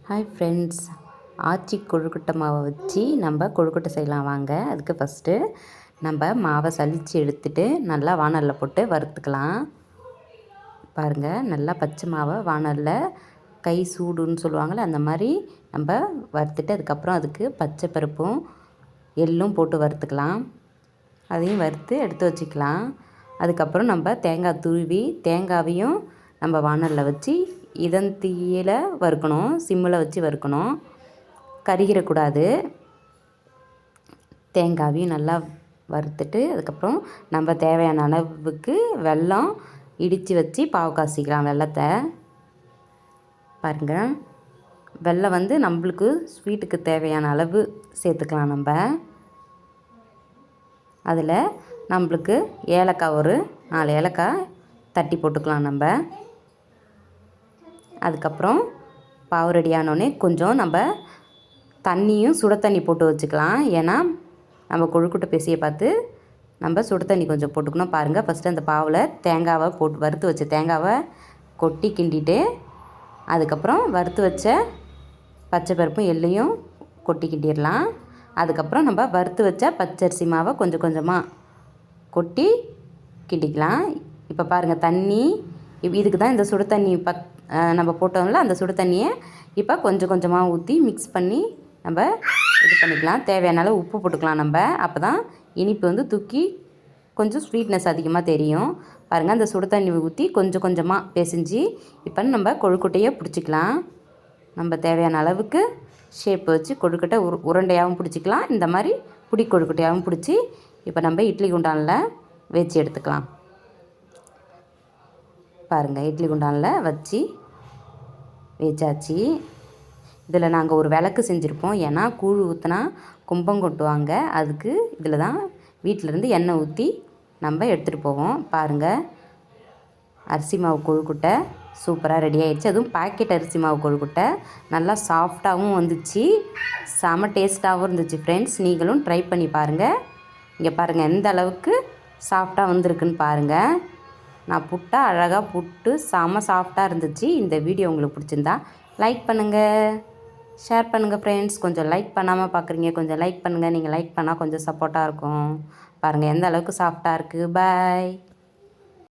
Hi friends, ஆச்சி கொழுக்கட்டை மாவை வச்சு நம்ம கொழுக்கட்டை செய்யலாம் வாங்க. அதுக்கு ஃபஸ்ட்டு நம்ம மாவை சலித்து எடுத்துகிட்டு நல்லா வாணலில் போட்டு வறுத்துக்கலாம். பாருங்கள், நல்லா பச்சை மாவை வாணலில் கை சூடுன்னு சொல்லுவாங்கள்ல, அந்த மாதிரி நம்ம வறுத்துட்டு அதுக்கப்புறம் அதுக்கு பச்சை பருப்பும் எள்ளும் போட்டு வறுத்துக்கலாம். அதையும் வறுத்து எடுத்து வச்சுக்கலாம். அதுக்கப்புறம் நம்ம தேங்காய் துருவி தேங்காவையும் நம்ம வாணலில் வச்சு இதன் தீயில வறுக்கணும். சிம்மில் வச்சு வறுக்கணும், கருகிடக்கூடாது. தேங்காவையும் நல்லா வறுத்துட்டு அதுக்கப்புறம் நம்ம தேவையான அளவுக்கு வெல்லம் இடித்து வச்சு பாவு காய்ச்சிக்கலாம். வெல்லத்தை பாருங்கள், வெல்லம் நம்மளுக்கு ஸ்வீட்டுக்கு தேவையான அளவு சேர்த்துக்கலாம். நம்ம அதில் நம்மளுக்கு ஏலக்காய் ஒரு 4 ஏலக்காய் தட்டி போட்டுக்கலாம். நம்ம அதுக்கப்புறம் பாவு ரெடியானோடனே கொஞ்சம் நம்ம தண்ணியும் சுட தண்ணி போட்டு வச்சுக்கலாம். ஏன்னா நம்ம கொழுக்கட்டை பிசைய பார்த்து நம்ம சுட தண்ணி கொஞ்சம் போட்டுக்கணும். பாருங்கள், ஃபஸ்ட்டு அந்த பாவில் தேங்காவை போட்டு வறுத்து வச்ச தேங்காவை கொட்டி கிண்டிட்டு அதுக்கப்புறம் வறுத்து வச்ச பச்சை பருப்பும் எள்ளையும் கொட்டி கிண்டிடலாம். அதுக்கப்புறம் நம்ம வறுத்து வச்ச பச்சரிசி மாவை கொஞ்சம் கொஞ்சமாக கொட்டி கிண்டிக்கலாம். இப்போ பாருங்கள், தண்ணி இதுக்கு தான் இந்த சுடு தண்ணி நம்ம போட்டோம்ல, அந்த சுடு தண்ணியை இப்போ கொஞ்சம் கொஞ்சமாக ஊற்றி மிக்ஸ் பண்ணி நம்ம இது பண்ணிக்கலாம். தேவையான அளவு உப்பு போட்டுக்கலாம். நம்ம அப்போ தான் இனிப்பு தூக்கி கொஞ்சம் ஸ்வீட்னஸ் அதிகமாக தெரியும். பாருங்கள், அந்த சுடு தண்ணி ஊற்றி கொஞ்சம் கொஞ்சமாக பிசைஞ்சு இப்போ நம்ம கொழுக்கட்டையை பிடிச்சிக்கலாம். நம்ம தேவையான அளவுக்கு ஷேப் வச்சு கொழுக்கட்டை உருண்டையாகவும் பிடிச்சிக்கலாம். இந்த மாதிரி புடி கொழுக்கட்டையாகவும் பிடிச்சி இப்போ நம்ம இட்லி குண்டானில் வச்சு எடுத்துக்கலாம். பாருங்கள், இட்லி குண்டானில் வச்சு வச்சாச்சு. இதில் நாங்கள் ஒரு விளக்கு செஞ்சுருப்போம். ஏன்னா கூழ் ஊற்றினா கும்பம் கொட்டுவாங்க. அதுக்கு இதில் தான் வீட்டிலேருந்து எண்ணெய் ஊற்றி நம்ம எடுத்துகிட்டு போவோம். பாருங்கள், அரிசி மாவு கொழுக்கட்டை சூப்பராக ரெடி ஆகிடுச்சு. அதுவும் பாக்கெட் அரிசி மாவு கொழுக்கட்டை நல்லா சாஃப்டாகவும் வந்துச்சு, செம டேஸ்ட்டாகவும் இருந்துச்சு. ஃப்ரெண்ட்ஸ், நீங்களும் ட்ரை பண்ணி பாருங்கள். இங்கே பாருங்கள் எந்த அளவுக்கு சாஃப்டாக வந்திருக்குன்னு பாருங்கள். நான் புட்டா அழகாக புட்டு செம சாஃப்டாக இருந்துச்சு. இந்த வீடியோ உங்களுக்கு பிடிச்சிருந்தா லைக் பண்ணுங்கள், ஷேர் பண்ணுங்கள். ஃப்ரெண்ட்ஸ், கொஞ்சம் லைக் பண்ணாமல் பார்க்குறீங்க, கொஞ்சம் லைக் பண்ணுங்கள். நீங்கள் லைக் பண்ணால் கொஞ்சம் சப்போர்ட்டாக இருக்கும். பாருங்கள் எந்த அளவுக்கு சாஃப்டாக இருக்குது. பாய்.